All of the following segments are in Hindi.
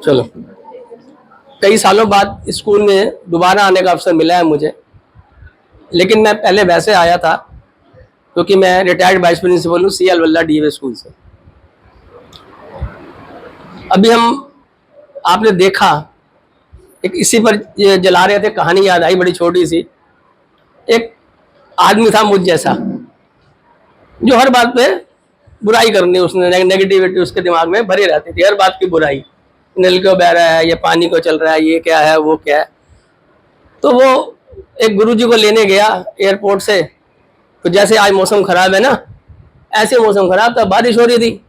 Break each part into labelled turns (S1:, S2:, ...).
S1: चलो, कई सालों बाद स्कूल में दोबारा आने का अवसर मिला है मुझे, लेकिन मैं पहले वैसे आया था क्योंकि मैं रिटायर्ड वाइस प्रिंसिपल हूँ CL वल्ला DAV स्कूल से। अभी आपने देखा एक इसी पर ये जला रहे थे, कहानी याद आई बड़ी छोटी सी। एक आदमी था मुझ जैसा जो हर बात पे बुराई करनी, उसने नेगेटिविटी उसके दिमाग में भरी रहती थी, हर बात की बुराई। नल क्यों बह रहा है, ये पानी क्यों चल रहा है, ये क्या है, वो क्या है। तो वो एक गुरुजी को लेने गया एयरपोर्ट से। तो जैसे आज मौसम खराब है ना, ऐसे मौसम खराब था, बारिश हो रही थी।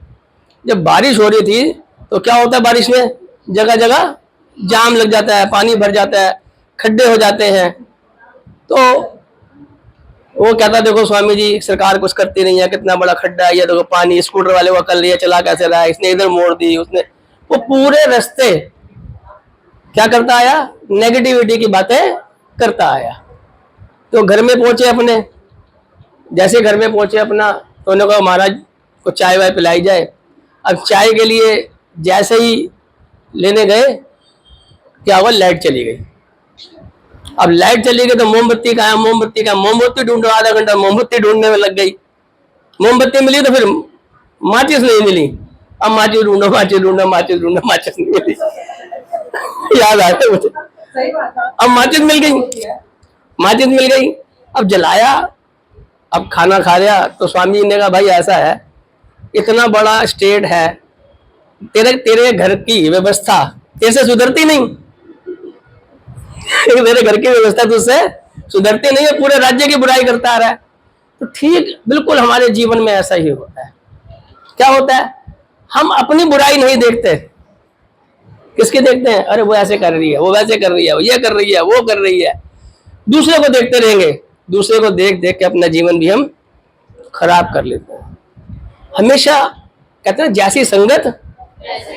S1: जब बारिश हो रही थी तो क्या होता है, बारिश में जगह जगह जाम लग जाता है, पानी भर जाता है, खड्डे हो जाते हैं। तो वो कहता, देखो स्वामी जी, सरकार कुछ करती नहीं है, कितना बड़ा खड्डा है, ये देखो पानी स्कूटर वाले को कर लिया, चला कैसे रहा है, इसने इधर मोड़ दी, उसने। वो पूरे रास्ते क्या करता आया, नेगेटिविटी की बातें करता आया। तो घर में पहुंचे अपने, जैसे घर में पहुंचे अपना, तो उन्होंने कहा महाराज को चाय वाय पिलाई जाए। अब चाय के लिए जैसे ही लेने गए, क्या हुआ, लाइट चली गई। अब लाइट चली गई तो मोमबत्ती कहाँ है, मोमबत्ती कहाँ, मोमबत्ती ढूंढो, आधा घंटा मोमबत्ती ढूंढने में लग गई। मोमबत्ती मिली तो फिर माचिस नहीं मिली। अब माचिस ढूंढो, माचिस ढूंढो, माचिस ढूंढो, माचिस नहीं मिली। याद आया मुझे, अब माचिस मिल गई, माचिस मिल गई। अब जलाया, अब खाना खा लिया। तो स्वामी जी ने कहा, भाई ऐसा है, इतना बड़ा स्टेट है, तेरे घर की व्यवस्था ऐसे सुधरती नहीं, मेरे घर की व्यवस्था तुझसे सुधरती नहीं है, पूरे राज्य की बुराई करता आ रहा है। तो ठीक बिल्कुल हमारे जीवन में ऐसा ही होता है। क्या होता है, हम अपनी बुराई नहीं देखते, किसकी देखते हैं, अरे वो ऐसे कर रही है, वो वैसे कर रही है, वो ये कर रही है, वो कर रही है। दूसरे को देखते रहेंगे, दूसरे को देख देख के अपना जीवन भी हम खराब कर लेते हैं। हमेशा कहते हैं जैसी संगत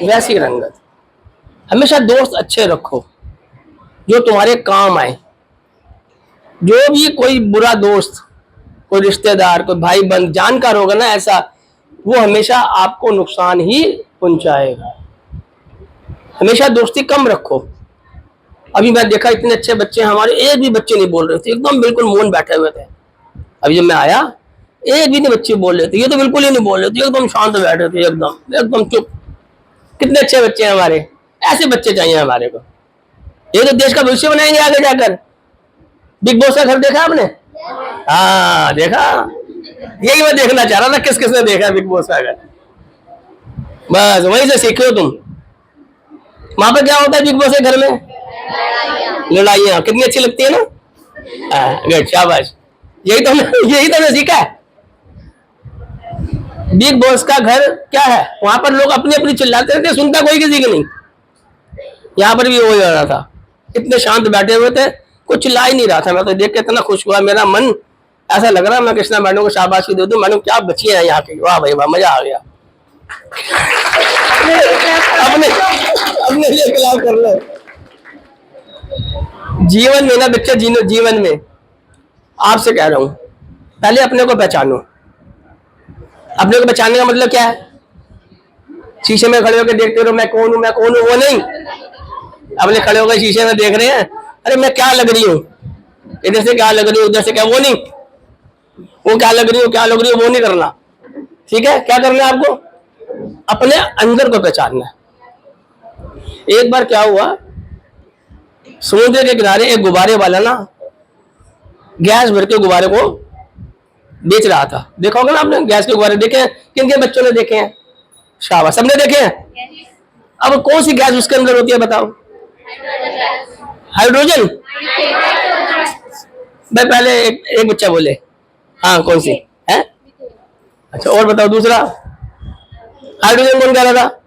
S1: वैसी रंगत। हमेशा दोस्त अच्छे रखो जो तुम्हारे काम आए। जो भी कोई बुरा दोस्त, कोई रिश्तेदार, कोई भाई बंद, जानकार होगा ना ऐसा, वो हमेशा आपको नुकसान ही पहुंचाएगा। हमेशा दोस्ती कम रखो। अभी मैं देखा इतने अच्छे बच्चे हमारे, एक भी बच्चे नहीं बोल रहे थे, एकदम बिल्कुल मौन बैठे हुए थे। अभी जब मैं आया, एक भी नहीं बच्चे बोल रहे थे, ये तो बिल्कुल ही नहीं बोल रहे थे, एकदम शांत बैठे थे, एकदम एकदम चुप। कितने अच्छे बच्चे हैं हमारे, ऐसे बच्चे चाहिए हमारे को। ये तो देश का भविष्य बनाएंगे आगे जाकर। बिग बॉस का घर देखा आपने? हाँ देखा, यही मैं देखना चाह रहा था, किस किसने देखा बिग बॉस का घर। बस वहीं से सीखो तुम। वहां पर क्या होता है बिग बॉस के घर में? लड़ाइयाँ। कितनी अच्छी लगती है ना। गुड, शाबाश। यही तो मैं सीखा है। बिग बॉस का घर क्या है, वहां पर लोग अपनी अपनी चिल्लाते रहते, सुनता कोई किसी की नहीं। यहाँ पर भी वही हो रहा था, इतने शांत बैठे हुए थे, कुछ चिल्ला ही नहीं रहा था। मैं तो देख के इतना खुश हुआ, मेरा मन ऐसा लग रहा मैं कृष्णा मैडम को शाबाशी दे दूं, मैडम क्या बच्ची है यहाँ की, वाह भाई वाह, मजा आ गया। अपने लिए खिलाफ कर लो। जीवन में ना बच्चे, जीवन में आपसे कह रहा हूं, पहले अपने को पहचानो। अपने को पहचानने का मतलब क्या है? शीशे में खड़े होकर देखते रहो मैं कौन हूं, मैं कौन हूं, वो नहीं। अपने खड़े होकर शीशे में देख रहे हैं, अरे मैं क्या लग रही हूँ, इधर से क्या लग रही हूँ, उधर से क्या, वो नहीं। वो क्या लग रही हूँ, क्या लग रही हूँ, वो नहीं करना। ठीक है, क्या करना है आपको? अपने अंदर को पहचानना है। एक बार क्या हुआ, समुद्र के किनारे एक गुब्बारे वाला ना गैस भर के गुब्बारे को बेच रहा था। देखा होगा ना आपने, गैस के गुब्बारे देखे हैं? किन के बच्चों ने देखे हैं? शाबाश, सबने देखे हैं। अब कौन सी गैस उसके अंदर होती है बताओ? हाइड्रोजन। भाई पहले एक बच्चा बोले, हाँ कौन सी है? अच्छा, और बताओ दूसरा। हाइड्रोजन कौन कह रहा था?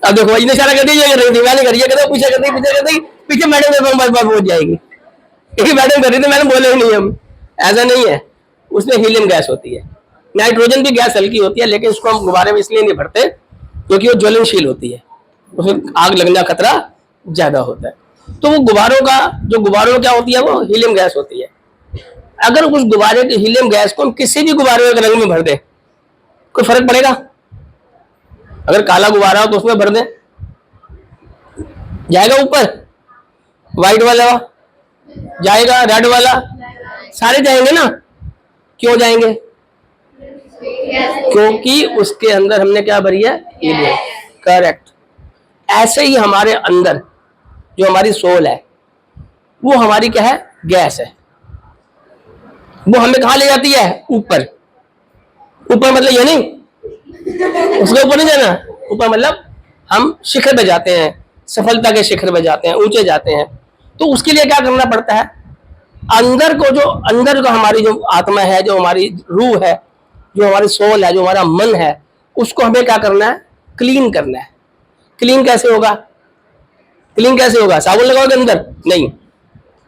S1: अब देखो इन्हें सारा कर दी, ये कर रही थी, मैंने करी, पीछे कर दी, पीछे कर दी, पीछे मैडम के पास पहुंच जाएगी। एक मैडम कर रही थी, मैंने बोले ही नहीं हम। ऐसा नहीं है, उसमें हीलियम गैस होती है। नाइट्रोजन भी गैस हल्की होती है, लेकिन उसको हम गुब्बारे में इसलिए नहीं भरते क्योंकि वो ज्वलनशील होती है, उसमें आग लगने का खतरा ज्यादा होता है। तो वो गुब्बारों का, जो गुब्बारों क्या होती है, वो हीलियम गैस होती है। अगर उस गुब्बारे के हीलियम गैस को हम किसी भी गुब्बारे के रंग में भर दें, कोई फर्क पड़ेगा? अगर काला गुब्बारा हो तो उसमें भर दें, जाएगा ऊपर? व्हाइट वाला जाएगा, रेड वाला, सारे जाएंगे ना। क्यों जाएंगे? क्योंकि उसके अंदर हमने क्या भरी है? हीलियम। करेक्ट। ऐसे ही हमारे अंदर जो हमारी सोल है वो हमारी क्या है? गैस है। वो हमें कहां ले जाती है? ऊपर। ऊपर मतलब ये नहीं उसके ऊपर नहीं जाना, ऊपर मतलब हम शिखर पे जाते हैं, सफलता के शिखर पे जाते हैं, ऊंचे जाते हैं। तो उसके लिए क्या करना पड़ता है? अंदर को, जो अंदर का हमारी जो आत्मा है, जो हमारी रूह है, जो हमारी सोल है, जो हमारा मन है, उसको हमें क्या करना है? क्लीन करना है। क्लीन कैसे होगा? क्लीन कैसे होगा? साबुन लगाओगे अंदर? नहीं।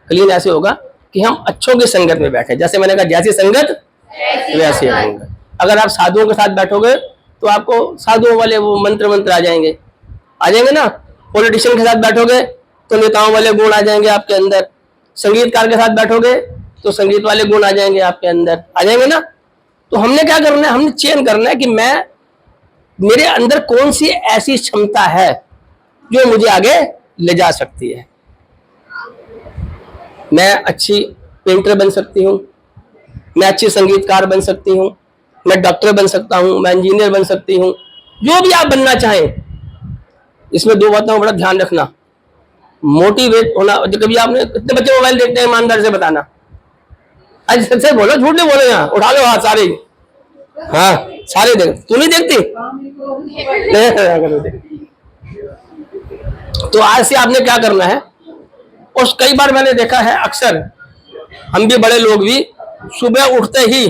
S1: क्लीन ऐसे होगा कि हम अच्छों की संगत में बैठे। जैसे मैंने कहा, जैसी संगत वैसे रहेंगे। अगर आप साधुओं के साथ बैठोगे तो आपको साधुओं वाले वो मंत्र आ जाएंगे ना। पॉलिटिशियन के साथ बैठोगे तो नेताओं वाले गुण आ जाएंगे आपके अंदर। संगीतकार के साथ बैठोगे तो संगीत वाले गुण आ जाएंगे आपके अंदर, आ जाएंगे ना। तो हमने क्या करना है? हमने चयन करना है कि मेरे अंदर कौन सी ऐसी क्षमता है जो मुझे आगे ले जा सकती है। मैं अच्छी पेंटर बन सकती हूँ, मैं अच्छी संगीतकार बन सकती हूँ, मैं डॉक्टर बन सकता हूँ, मैं इंजीनियर बन सकती हूँ। जो भी आप बनना चाहें, इसमें दो बातों का बड़ा ध्यान रखना। मोटिवेट होना। कभी आपने कितने बच्चे मोबाइल देखते हैं? ईमानदार से बताना। आज सच्चे बोलो, झूठ नहीं बोलो। यहाँ उठा लो हाथ सारे। हाँ, सारे देख। तू नहीं देखती? तो आज से आपने क्या करना है? और कई बार मैंने देखा है, अक्सर हम भी, बड़े लोग भी, सुबह उठते ही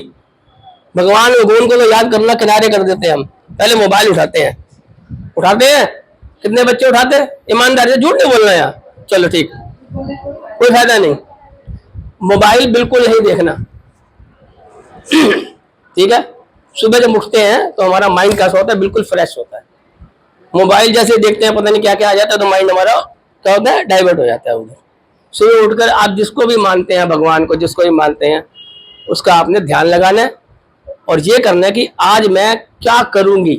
S1: भगवान भगवान को तो याद करना किनारे कर देते हैं। हम पहले मोबाइल उठाते हैं। कितने बच्चे उठाते हैं? ईमानदारी से, झूठ नहीं बोलना यार। चलो ठीक, कोई फायदा नहीं। मोबाइल बिल्कुल नहीं देखना। ठीक है? सुबह जब उठते हैं तो हमारा माइंड कैसा होता है? बिल्कुल फ्रेश होता है। मोबाइल जैसे देखते हैं, पता नहीं क्या क्या आ जाता है, तो माइंड हमारा क्या होता है? डाइवर्ट हो जाता है उधर। सुबह उठकर आप जिसको भी मानते हैं, भगवान को जिसको भी मानते हैं, उसका आपने ध्यान लगाना है और ये करना है कि आज मैं क्या करूंगी।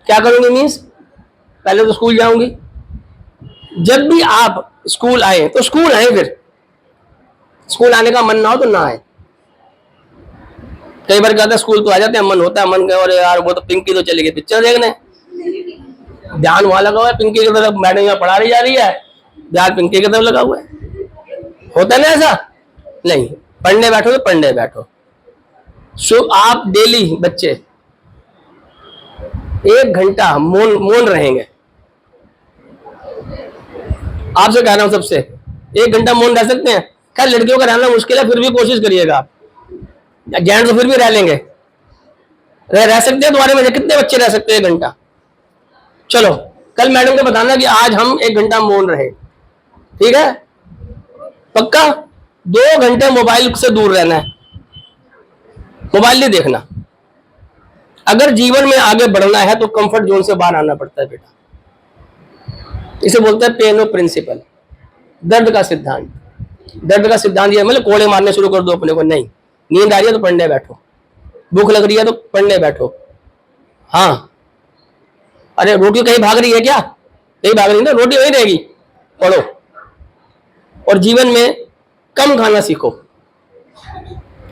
S1: क्या करूंगी मीन्स, पहले तो स्कूल जाऊंगी। जब भी आप स्कूल आए तो स्कूल आए, फिर स्कूल आने का मन ना हो तो ना आए। कई बार कहते हैं स्कूल तो आ जाते हैं, मन होता है, मन और यार वो तो पिंकी तो चली गई पिक्चर देखने, ध्यान वहां लगा हुआ है पिंकी की तरफ, मैडम यहाँ पढ़ा रही जा रही है, ध्यान पिंकी की तरफ लगा हुआ है। होता है ना ऐसा? नहीं, पढ़ने बैठो तो पढ़ने बैठो। सो आप डेली बच्चे 1 घंटा मौन रहेंगे। आपसे कह रहा हूं सबसे, 1 घंटा मौन रह सकते हैं? खैर लड़कियों का रहना मुश्किल है, फिर भी कोशिश करिएगा आप। जेंट्स तो फिर भी रह लेंगे, रह सकते हैं। तुम्हारे में से कितने बच्चे रह सकते हैं 1 घंटा? चलो कल मैडम को बताना कि आज हम 1 घंटा मौन रहे। ठीक है? पक्का? 2 घंटे मोबाइल से दूर रहना है, मोबाइल नहीं देखना। अगर जीवन में आगे बढ़ना है तो कंफर्ट जोन से बाहर आना पड़ता है बेटा। इसे बोलते हैं पेन ऑफ प्रिंसिपल, दर्द का सिद्धांत। दर्द का सिद्धांत ये मतलब कोड़े मारने शुरू कर दो अपने को, नहीं। नींद आ रही है तो पढ़ने बैठो, भूख लग रही है तो पढ़ने बैठो। हाँ, अरे रोटी कहीं भाग रही है क्या? कहीं भाग रही है ना, रोटी वहीं रहेगी, पढ़ो। और जीवन में कम खाना सीखो।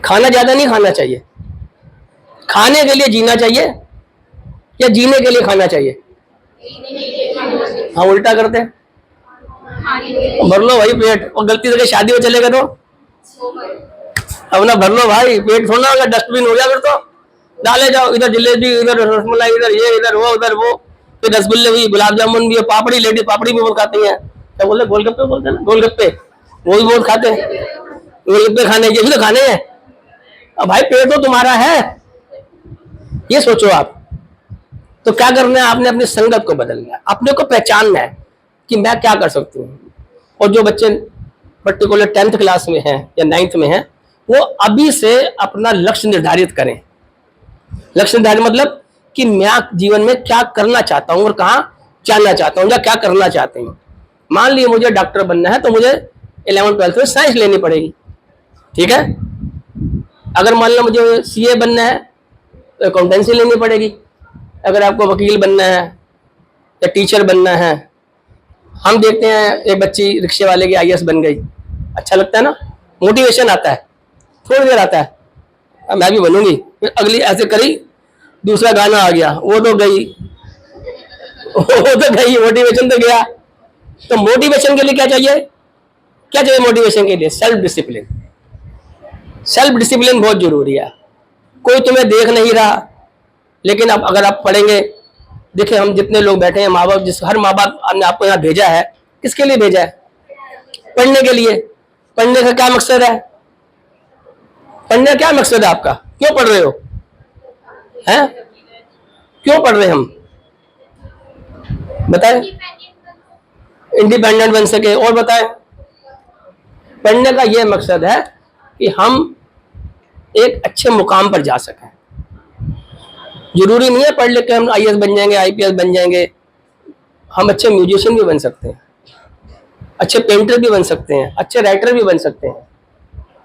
S1: खाना ज्यादा नहीं खाना चाहिए। खाने के लिए जीना चाहिए या जीने के लिए खाना चाहिए? हाँ, उल्टा करते हैं। भर लो भाई पेट, और गलती से शादी में चलेगा तो अब ना भर लो भाई पेट, थोड़ा होगा, डस्टबिन हो गया फिर तो। डाले जाओ, इधर जलेबी, इधर रसमलाई, इधर ये, इधर वो, फिर रसगुल्ले भी, गुलाब जामुन भी, पापड़ी, लेडी पापड़ी भी बहुत खाती हैं। क्या बोलते? गोलगप्पे बोलते हैं ना, गोलगप्पे वो भी बहुत खाते हैं। गोलगप्पे खाने के भी तो खाने हैं। अब भाई पेट तो तुम्हारा है, ये सोचो आप। तो क्या करना है? आपने अपनी संगत को बदलना है, अपने को पहचानना है कि मैं क्या कर सकती हूँ। और जो बच्चे पर्टिकुलर 10th क्लास में हैं या 9th में हैं, वो अभी से अपना लक्ष्य निर्धारित करें। लक्ष्य निर्धारित मतलब कि मैं जीवन में क्या करना चाहता हूँ और कहाँ जाना चाहता हूँ या क्या करना चाहते हैं। मान लीजिए मुझे डॉक्टर बनना है तो मुझे 11th 12th में साइंस लेनी पड़ेगी। ठीक है? अगर मान लो मुझे सीए बनना है तो अकाउंटेंसी लेनी पड़ेगी। अगर आपको वकील बनना है या टीचर बनना है, हम देखते हैं एक बच्ची रिक्शे वाले की आईएएस बन गई, अच्छा लगता है ना, मोटिवेशन आता है, थोड़ी देर आता है, अब मैं भी बनूंगी, फिर अगली ऐसे करी, दूसरा गाना आ गया, वो तो गई, वो तो गई, मोटिवेशन तो गया। तो मोटिवेशन के लिए क्या चाहिए, क्या चाहिए मोटिवेशन के लिए? Self discipline. सेल्फ डिसिप्लिन बहुत जरूरी है। कोई तुम्हें देख नहीं रहा, लेकिन अब अगर आप पढ़ेंगे, देखिए हम जितने लोग बैठे हैं, माँ बाप, जिस हर माँ बाप ने आपको यहाँ भेजा है, किसके लिए भेजा है? पढ़ने के लिए। पढ़ने का क्या मकसद है? पढ़ने का क्या मकसद है आपका? क्यों पढ़ रहे हो? हैं? क्यों पढ़ रहे हैं हम? बताएं। इंडिपेंडेंट बन सके। और बताएं। पढ़ने का यह मकसद है कि हम एक अच्छे मुकाम पर जा सकें। जरूरी नहीं है पढ़ लिख के हम आईएएस बन जाएंगे, आईपीएस बन जाएंगे। हम अच्छे म्यूजिशियन भी बन सकते हैं, अच्छे पेंटर भी बन सकते हैं, अच्छे राइटर भी बन सकते हैं।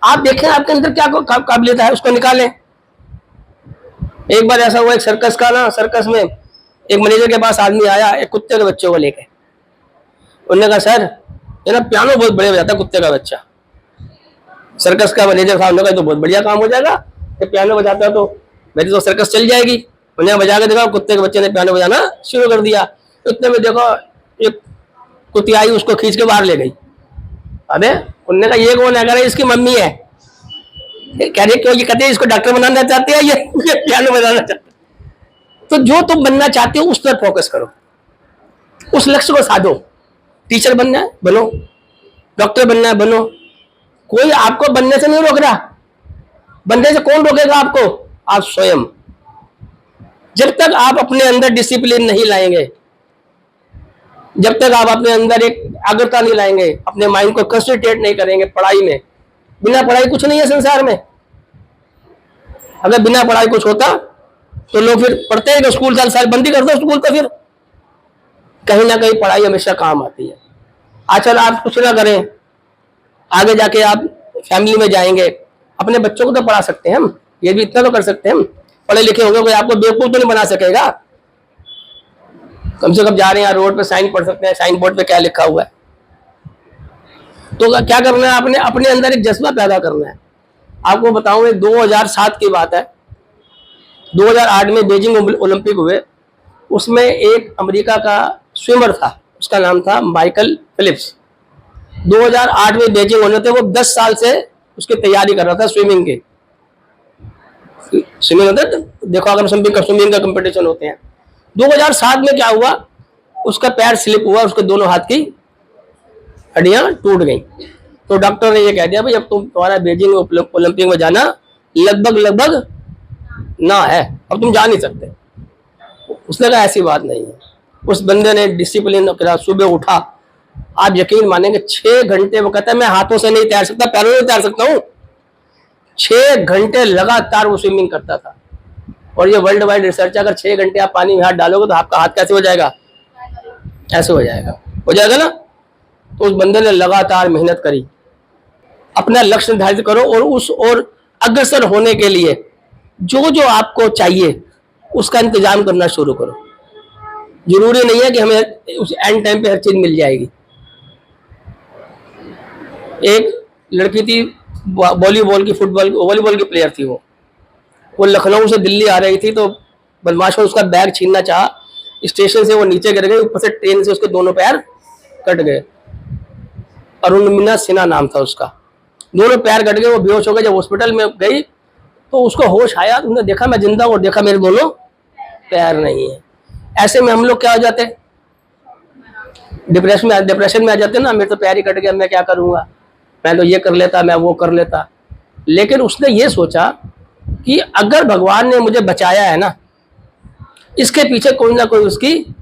S1: आप देखें आपके अंदर क्या काबिलियत है, उसको निकालें। एक बार ऐसा हुआ, एक सर्कस का ना, सर्कस में एक मैनेजर के पास आदमी आया एक कुत्ते के बच्चे को लेके। उन्होंने कहा सर ये ना पियानो बहुत बढ़िया बजाता है कुत्ते का बच्चा। सर्कस का मैनेजर था, उन्होंने कहा तो बहुत बढ़िया काम हो जाएगा, ये पियानो बजाता तो मेरी तो सर्कस चल जाएगी। उन्होंने बजा के देखा, कुत्ते के बच्चे ने पियानो बजाना शुरू कर दिया। इतने में देखो एक कुत्ती आई, उसको खींच के बाहर ले गई। अबे उन्होंने कहा ये कौन है? कह रहे इसकी मम्मी है। कह रहे क्यों? ये कहते हैं इसको डॉक्टर बनाना चाहते हैं, ये पियानो बजाना चाहते हैं। तो जो तुम बनना चाहते हो उस पर फोकस करो, उस लक्ष्य को साधो। टीचर बनना है बनो, डॉक्टर बनना है बनो। कोई आपको बनने से नहीं रोक रहा। बनने से कौन रोकेगा आपको? आप स्वयं। जब तक आप अपने अंदर डिसिप्लिन नहीं लाएंगे, जब तक आप अपने अंदर एक एकाग्रता नहीं लाएंगे, अपने माइंड को कंसंट्रेट नहीं करेंगे पढ़ाई में, बिना पढ़ाई कुछ नहीं है संसार में। अगर बिना पढ़ाई कुछ होता तो लोग फिर पढ़ते हैं कि स्कूल साल बंद ही कर दो स्कूल, तो फिर कहीं ना कहीं पढ़ाई हमेशा काम आती है। आजकल आप कुछ ना करें, आगे जाके आप फैमिली में जाएंगे, अपने बच्चों को तो पढ़ा सकते हैं हम, ये भी इतना तो कर सकते हैं हम। पढ़े लिखे होंगे, कोई आपको बेवकूफ तो नहीं बना सकेगा। कम से कम जा रहे हैं रोड पे साइन पढ़ सकते हैं, साइन बोर्ड पे क्या लिखा हुआ है। तो क्या करना है आपने? अपने अंदर एक जज्बा पैदा करना है। आपको बताऊं, 2007 की बात है, 2008 में बीजिंग ओलंपिक हुए, उसमें एक अमेरिका का स्विमर था, उसका नाम था माइकल फिलिप्स। 2008 में बीजिंग होने थे, वो 10 साल से उसकी तैयारी कर रहा था स्विमिंग की। स्विमिंग होता है, देखो अगर स्विमिंग का कंपटीशन होते हैं। 2007 में क्या हुआ, उसका पैर स्लिप हुआ, उसके दोनों हाथ की हड्डियां टूट गई। तो डॉक्टर ने ये कह दिया भाई अब तुम्हारा बीजिंग ओलंपिक में जाना लगभग ना है, अब तुम जा नहीं सकते। उसने कहा ऐसी बात नहीं है। उस बंदे ने डिसिप्लिन करा, सुबह उठा, आप यकीन मानेंगे 6 घंटे, वो कहता है मैं हाथों से नहीं तैर सकता, पैरों से तैर सकता हूँ। 6 घंटे लगातार वो स्विमिंग करता था। और ये वर्ल्ड वाइड रिसर्च है, अगर 6 घंटे आप पानी में हाथ डालोगे तो आपका हाथ कैसे हो जाएगा? ऐसे हो जाएगा ना। तो उस बंदे ने लगातार मेहनत करी। अपना लक्ष्य निर्धारित करो और उस और अग्रसर होने के लिए जो जो आपको चाहिए उसका इंतजाम करना शुरू करो। जरूरी नहीं है कि हमें उस एंड टाइम पे हर चीज मिल जाएगी। एक लड़की थी वॉलीबॉल की प्लेयर थी। वो लखनऊ से दिल्ली आ रही थी, तो बदमाशों ने उसका बैग छीनना चाहा। स्टेशन से वो नीचे गिर गई, ऊपर से ट्रेन से उसके दोनों पैर कट गए। अरुणिमा सिन्हा नाम था उसका। दोनों पैर कट गए, वो बेहोश हो गए। जब हॉस्पिटल में गई तो उसको होश आया, उसने देखा मैं जिंदा हूं, और देखा मेरे दोनों पैर नहीं है। ऐसे में हम लोग क्या हो जाते? डिप्रेशन में आ जाते ना, मेरे तो पैर ही कट गया, मैं क्या करूंगा, मैं तो ये कर लेता, मैं वो कर लेता। लेकिन उसने ये सोचा कि अगर भगवान ने मुझे बचाया है ना, इसके पीछे कोई ना कोई उसकी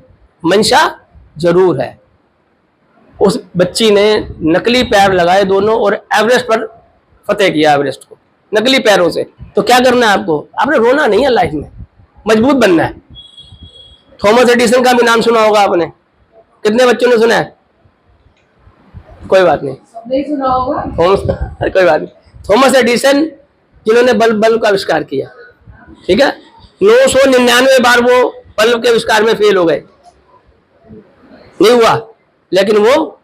S1: मंशा जरूर है। उस बच्ची ने नकली पैर लगाए दोनों और एवरेस्ट पर फतेह किया, एवरेस्ट को नकली पैरों से। तो क्या करना है आपको? आपने रोना नहीं है, लाइफ में मजबूत बनना है। थॉमस एडिसन का भी नाम सुना होगा आपने, कितने बच्चों ने सुना है? कोई बात नहीं,
S2: नहीं सुना होगा।
S1: कोई बात नहीं। थॉमस एडिसन जिन्होंने बल्ब का आविष्कार किया, ठीक है। 999 बार वो बल्ब के आविष्कार में फेल हो गए, नहीं हुआ, लेकिन वो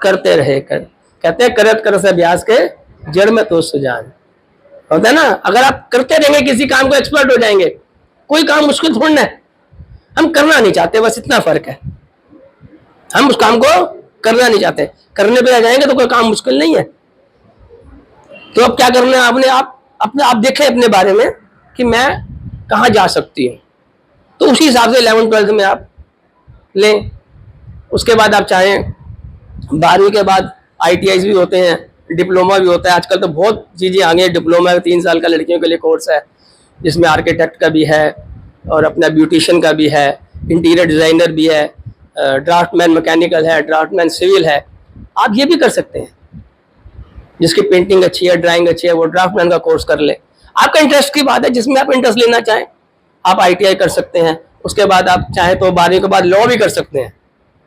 S1: करते रहे। कहते हैं करत कर से अभ्यास के जड़ में तो सुजान होता है ना। अगर आप करते रहेंगे किसी काम को, एक्सपर्ट हो जाएंगे। कोई काम मुश्किल थोड़ा है, हम करना नहीं चाहते, बस इतना फर्क है। हम उस काम को करना नहीं चाहते, करने पे आ जाएंगे तो कोई काम मुश्किल नहीं है। तो अब क्या करना है, आपने आप देखें अपने बारे में कि मैं कहाँ जा सकती हूँ, तो उसी हिसाब से 11th-12th में आप लें। उसके बाद आप चाहें 12वीं के बाद ITI भी होते हैं, डिप्लोमा भी होता है। आजकल तो बहुत चीज़ें आ गई हैं। डिप्लोमा 3 साल का लड़कियों के लिए कोर्स है, जिसमें आर्किटेक्ट का भी है और अपना ब्यूटिशियन का भी है, इंटीरियर डिज़ाइनर भी है, ड्राफ्टमैन मैकेनिकल है, ड्राफ्टमैन सिविल है। आप ये भी कर सकते हैं। जिसकी पेंटिंग अच्छी है, ड्राइंग अच्छी है, वो ड्राफ्टमैन का कोर्स कर ले। आपका इंटरेस्ट की बात है, जिसमें आप इंटरेस्ट लेना चाहें आप ITI कर सकते हैं। उसके बाद आप चाहें तो 12वीं के बाद लॉ भी कर सकते हैं।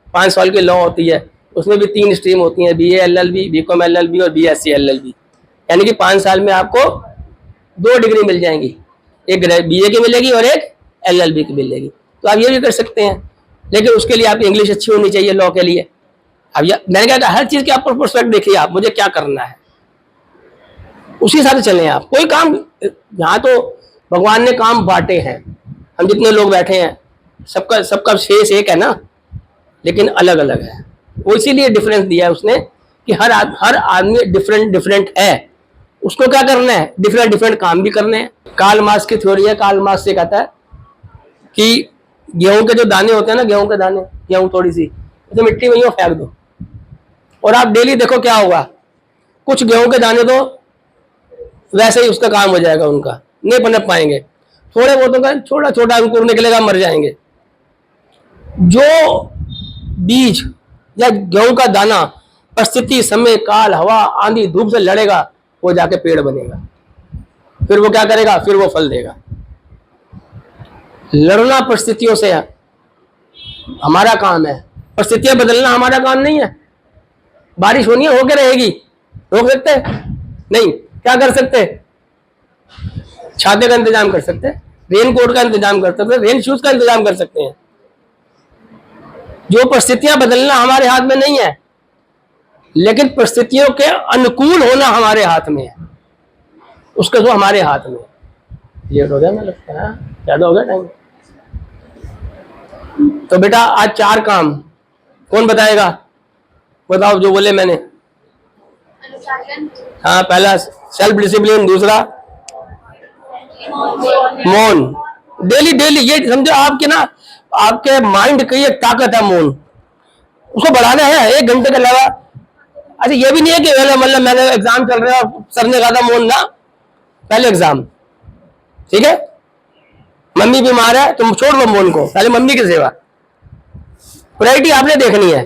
S1: 5 साल की लॉ होती है, उसमें भी 3 स्ट्रीम होती हैं, BA LLB, BCom LLB और BSc LLB। यानी कि 5 साल में आपको 2 डिग्री मिल जाएंगी, एक BA की मिलेगी और एक LLB की मिलेगी। तो आप ये भी कर सकते हैं, लेकिन उसके लिए आपकी इंग्लिश अच्छी होनी चाहिए लॉ के लिए। अब मैंने कहा हर चीज़ के आप प्रोस्पेक्ट देखिए, आप मुझे क्या करना है उसी हिसाब से चलें आप। कोई काम, यहाँ तो भगवान ने काम बांटे हैं। हम जितने लोग बैठे हैं सबका फेस एक है ना, लेकिन अलग अलग है। वो इसीलिए डिफरेंस दिया है उसने कि हर आदमी डिफरेंट है। उसको क्या करना है, डिफरेंट काम भी करने हैं। कार्ल मार्क्स की थ्योरी है। कार्ल मार्क्स से कहता है कि गेहूं के जो दाने होते हैं ना, गेहूं के दाने, गेहूं थोड़ी सी तो मिट्टी में यूं फेंक दो और आप डेली देखो क्या होगा। कुछ गेहूं के दाने तो वैसे ही उसका काम हो जाएगा, उनका नहीं पनप पाएंगे। थोड़े बहुतों का छोटा छोटा अंकुर निकलेगा, मर जाएंगे। जो बीज या गेहूं का दाना परिस्थिति, समय, काल, हवा, आंधी, धूप से लड़ेगा, वो जाके पेड़ बनेगा। फिर वो क्या करेगा, फिर वो फल देगा। लड़ना परिस्थितियों से हमारा काम है, परिस्थितियां बदलना हमारा काम नहीं है। बारिश होनी है, होके रहेगी, रोक सकते नहीं। क्या कर सकते, छाते का इंतजाम कर सकते हैं, रेन कोट का इंतजाम कर सकते हैं, रेन शूज का इंतजाम कर सकते हैं। जो परिस्थितियां बदलना हमारे हाथ में नहीं है, लेकिन परिस्थितियों के अनुकूल होना हमारे हाथ में है। उसका जो हमारे हाथ में। लेट हो गया ना, लगता है ज्यादा हो गया टाइम। तो बेटा आज 4 काम कौन बताएगा, बताओ जो बोले मैंने। हाँ, पहला सेल्फ डिसिप्लिन, दूसरा मौन। डेली ये समझो आपके ना, आपके माइंड की एक ताकत है मौन, उसको बढ़ाना है 1 घंटे के अलावा। अच्छा ये भी नहीं है कि मतलब मैंने एग्जाम चल रहा है और सर ने कहा था मौन ना, पहले एग्जाम, ठीक है। मम्मी बीमार है तुम छोड़ दो मौन को, पहले मम्मी की सेवा। प्रायोरिटी आपने देखनी है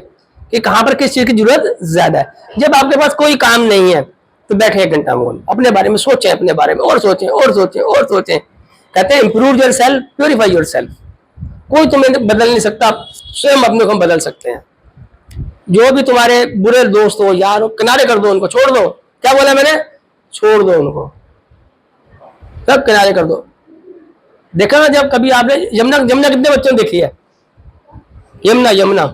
S1: कि कहां पर किस चीज की जरूरत ज्यादा है। जब आपके पास कोई काम नहीं है तो बैठे 1 घंटा मौन, अपने बारे में सोचें, अपने बारे में और सोचें और सोचें और सोचें। कहते हैं improve your self, purify your self. कोई तुम्हें बदल नहीं सकता, स्वयं अपने को हम बदल सकते हैं। जो भी तुम्हारे बुरे दोस्त हो, यार हो, किनारे कर दो उनको, छोड़ दो। क्या बोला मैंने, छोड़ दो उनको, सब किनारे कर दो। देखा ना जब कभी आपने यमुना कितने बच्चों ने देखी है, यमुना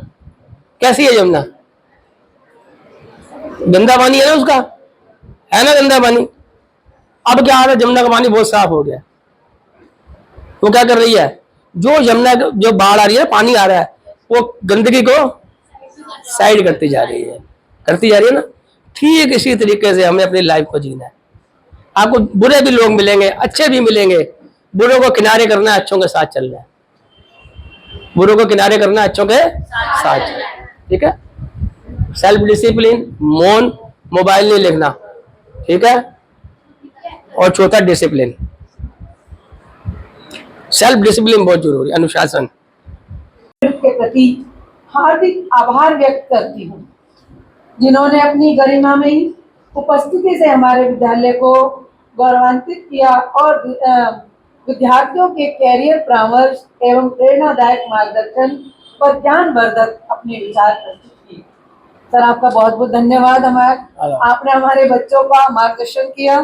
S1: कैसी है यमुना, गंदा पानी है ना उसका, है ना गंदा पानी। अब क्या आ रहा है, यमुना का पानी बहुत साफ हो गया। वो क्या कर रही है, जो यमुना जो बाढ़ आ रही है, पानी आ रहा है, वो गंदगी को साइड करती जा रही है ना। ठीक इसी तरीके से हमें अपनी लाइफ को जीना है। आपको बुरे भी लोग मिलेंगे, अच्छे भी मिलेंगे। बुरों को किनारे करना है, अच्छों के साथ चलना है। बुरों को किनारे करना है, अच्छों के साथ, ठीक है। सेल्फ डिसिप्लिन, मौन, मोबाइल नहीं लिखना, ठीक है। और चौथा डिसिप्लिन, सेल्फ डिसिप्लिन बहुत जरूरी, अनुशासन
S2: के प्रति हार्दिक आभार व्यक्त करती हूँ, जिन्होंने अपनी गरिमा में उपस्थिति से हमारे विद्यालय को गौरवान्वित किया और विद्यार्थियों के कैरियर परामर्श एवं प्रेरणादायक मार्गदर्शन व ज्ञानवर्धक अपने विचार प्रस्तुत किए। सर आपका बहुत बहुत धन्यवाद। आपने हमारे बच्चों का मार्गदर्शन किया।